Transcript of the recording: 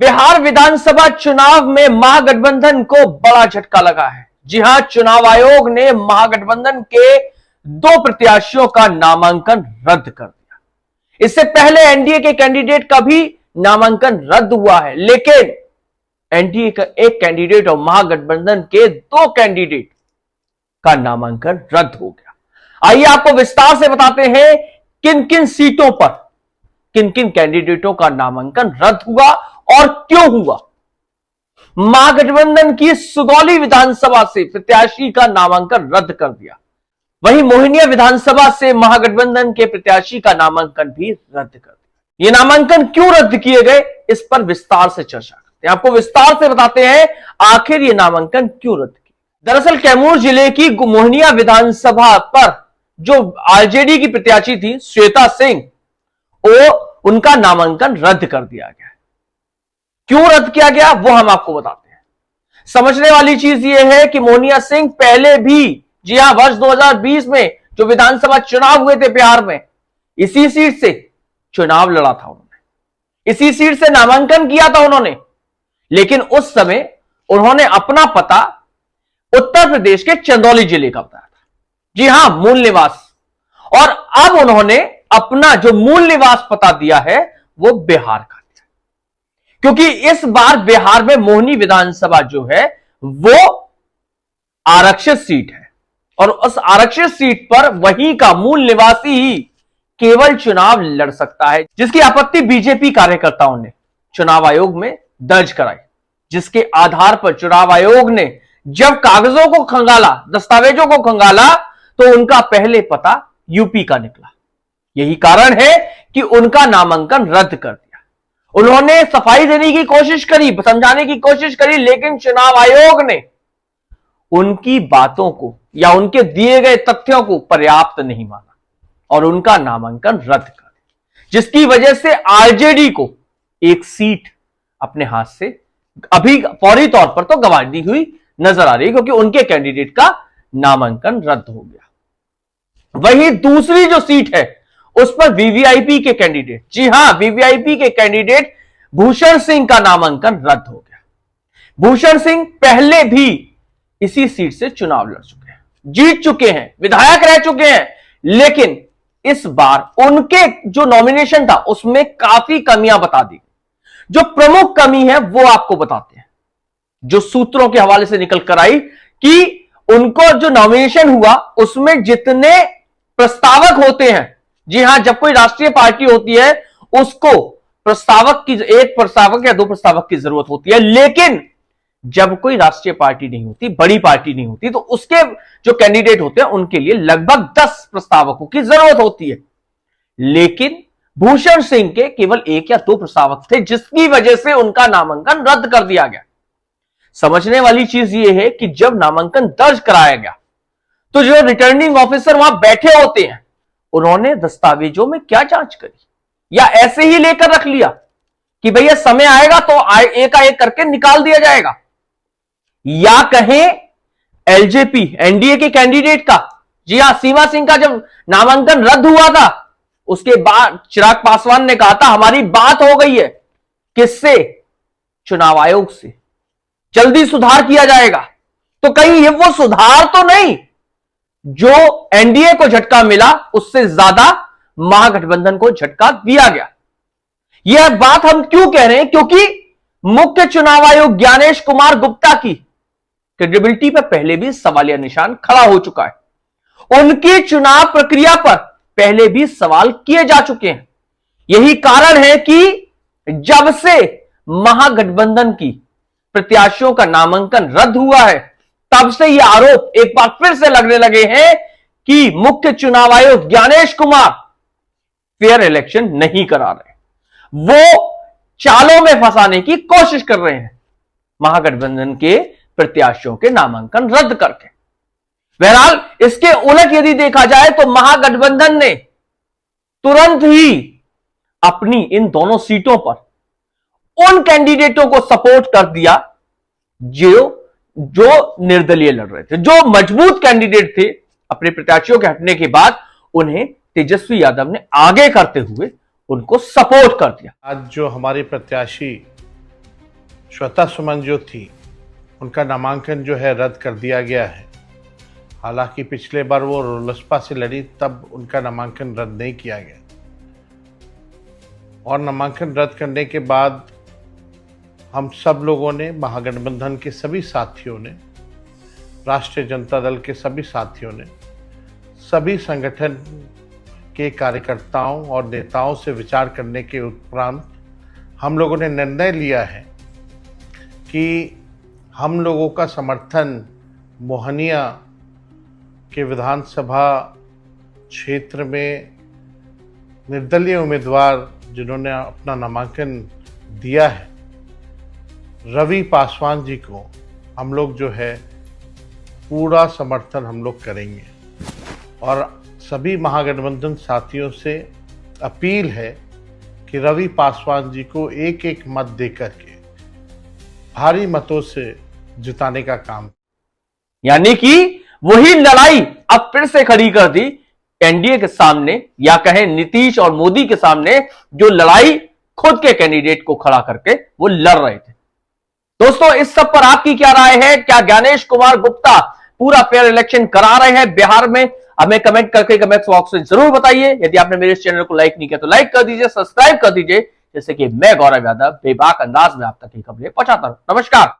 बिहार विधानसभा चुनाव में महागठबंधन को बड़ा झटका लगा है। जी हां, चुनाव आयोग ने महागठबंधन के 2 प्रत्याशियों का नामांकन रद्द कर दिया। इससे पहले एनडीए के कैंडिडेट का भी नामांकन रद्द हुआ है, लेकिन एनडीए का एक कैंडिडेट और महागठबंधन के 2 कैंडिडेट का नामांकन रद्द हो गया। आइए आपको विस्तार से बताते हैं किन किन सीटों पर किन किन कैंडिडेटों का नामांकन रद्द हुआ और क्यों हुआ। महागठबंधन की सुगौली विधानसभा से प्रत्याशी का नामांकन रद्द कर दिया। वहीं मोहनिया विधानसभा से महागठबंधन के प्रत्याशी का नामांकन भी रद्द कर दिया। ये नामांकन क्यों रद्द किए गए, इस पर विस्तार से चर्चा करते हैं। आपको विस्तार से बताते हैं आखिर ये नामांकन क्यों रद्द किए। दरअसल कैमूर जिले की मोहनिया विधानसभा पर जो आरजेडी की प्रत्याशी थी श्वेता सिंह, उनका नामांकन रद्द कर दिया गया। क्यों रद्द किया गया वो हम आपको बताते हैं। समझने वाली चीज यह है कि मोहनिया सिंह पहले भी, जी हां, वर्ष 2020 में जो विधानसभा चुनाव हुए थे बिहार में, इसी सीट से चुनाव लड़ा था उन्होंने, इसी सीट से नामांकन किया था उन्होंने। लेकिन उस समय उन्होंने अपना पता उत्तर प्रदेश के चंदौली जिले का बताया था, जी हां, मूल निवास। और अब उन्होंने अपना जो मूल निवास पता दिया है वो बिहार का दिया, क्योंकि इस बार बिहार में मोहनी विधानसभा जो है वो आरक्षित सीट है और उस आरक्षित सीट पर वहीं का मूल निवासी ही केवल चुनाव लड़ सकता है, जिसकी आपत्ति बीजेपी कार्यकर्ताओं ने चुनाव आयोग में दर्ज कराई। जिसके आधार पर चुनाव आयोग ने जब कागजों को खंगाला, दस्तावेजों को खंगाला, तो उनका पहले पता यूपी का निकला। यही कारण है कि उनका नामांकन रद्द कर दिया। उन्होंने सफाई देने की कोशिश करी, समझाने की कोशिश करी, लेकिन चुनाव आयोग ने उनकी बातों को या उनके दिए गए तथ्यों को पर्याप्त नहीं माना और उनका नामांकन रद्द कर दिया, जिसकी वजह से आरजेडी को एक सीट अपने हाथ से अभी फौरी तौर पर तो गंवा दी हुई नजर आ रही है, क्योंकि उनके कैंडिडेट का नामांकन रद्द हो गया। वहीं दूसरी जो सीट है उस पर वीवीआईपी के कैंडिडेट, जी हां, वीवीआईपी के कैंडिडेट भूषण सिंह का नामांकन रद्द हो गया। भूषण सिंह पहले भी इसी सीट से चुनाव लड़ चुके हैं, जीत चुके हैं, विधायक रह चुके हैं, लेकिन इस बार उनके जो नॉमिनेशन था उसमें काफी कमियां बता दी। जो प्रमुख कमी है वो आपको बताते हैं, जो सूत्रों के हवाले से निकल कर आई कि उनको जो नॉमिनेशन हुआ उसमें जितने प्रस्तावक होते हैं, जी हां, जब कोई राष्ट्रीय पार्टी होती है उसको प्रस्तावक की, 1 प्रस्तावक या 2 प्रस्तावक की जरूरत होती है, लेकिन जब कोई राष्ट्रीय पार्टी नहीं होती, बड़ी पार्टी नहीं होती, तो उसके जो कैंडिडेट होते हैं उनके लिए लगभग 10 प्रस्तावकों की जरूरत होती है। लेकिन भूषण सिंह के केवल 1 या 2 प्रस्तावक थे, जिसकी वजह से उनका नामांकन रद्द कर दिया गया। समझने वाली चीज यह है कि जब नामांकन दर्ज कराया गया तो जो रिटर्निंग ऑफिसर वहां बैठे होते हैं उन्होंने दस्तावेजों में क्या जांच करी, या ऐसे ही लेकर रख लिया कि भैया समय आएगा तो एक करके निकाल दिया जाएगा। या कहें एलजेपी, एनडीए के कैंडिडेट का, जी हां, सीमा सिंह का जब नामांकन रद्द हुआ था उसके बाद चिराग पासवान ने कहा था हमारी बात हो गई है, किससे, चुनाव आयोग से, जल्दी सुधार किया जाएगा। तो कहीं ये वो सुधार तो नहीं जो एनडीए को झटका मिला, उससे ज्यादा महागठबंधन को झटका दिया गया। यह बात हम क्यों कह रहे हैं, क्योंकि मुख्य चुनाव आयोग ज्ञानेश कुमार गुप्ता की क्रेडिबिलिटी पर पहले भी सवालिया निशान खड़ा हो चुका है। उनकी चुनाव प्रक्रिया पर पहले भी सवाल किए जा चुके हैं। यही कारण है कि जब से महागठबंधन की प्रत्याशियों का नामांकन रद्द हुआ है तब से ये आरोप एक बार फिर से लगने लगे हैं कि मुख्य चुनाव आयोग ज्ञानेश कुमार फेयर इलेक्शन नहीं करा रहे, वो चालों में फंसाने की कोशिश कर रहे हैं महागठबंधन के प्रत्याशियों के नामांकन रद्द करके। बहरहाल इसके उलट यदि देखा जाए तो महागठबंधन ने तुरंत ही अपनी इन दोनों सीटों पर उन कैंडिडेटों को सपोर्ट कर दिया जो निर्दलीय लड़ रहे थे, जो मजबूत कैंडिडेट थे। अपने प्रत्याशियों के हटने के बाद उन्हें तेजस्वी यादव ने आगे करते हुए उनको सपोर्ट कर दिया। आज जो हमारे प्रत्याशी श्वेता सुमन जो थी उनका नामांकन जो है रद्द कर दिया गया है। हालांकि पिछले बार वो लोजपा से लड़ी तब उनका नामांकन रद्द नहीं किया गया, और नामांकन रद्द करने के बाद हम सब लोगों ने, महागठबंधन के सभी साथियों ने, राष्ट्रीय जनता दल के सभी साथियों ने, सभी संगठन के कार्यकर्ताओं और नेताओं से विचार करने के उपरांत हम लोगों ने निर्णय लिया है कि हम लोगों का समर्थन मोहनिया के विधानसभा क्षेत्र में निर्दलीय उम्मीदवार जिन्होंने अपना नामांकन दिया है, रवि पासवान जी को हम लोग जो है पूरा समर्थन हम लोग करेंगे। और सभी महागठबंधन साथियों से अपील है कि रवि पासवान जी को एक एक मत देकर के भारी मतों से जिताने का काम, यानी कि वही लड़ाई अब फिर से खड़ी कर दी एनडीए के सामने, या कहें नीतीश और मोदी के सामने, जो लड़ाई खुद के कैंडिडेट को खड़ा करके वो लड़ रहे थे। दोस्तों, इस सब पर आपकी क्या राय है? क्या ज्ञानेश कुमार गुप्ता पूरा फेयर इलेक्शन करा रहे हैं बिहार में? हमें कमेंट करके कमेंट बॉक्स में जरूर बताइए। यदि आपने मेरे इस चैनल को लाइक नहीं किया तो लाइक कर दीजिए, सब्सक्राइब कर दीजिए, जैसे कि मैं गौरव यादव बेबाक अंदाज में आप तक की खबरें पहुंचाता हूं। नमस्कार।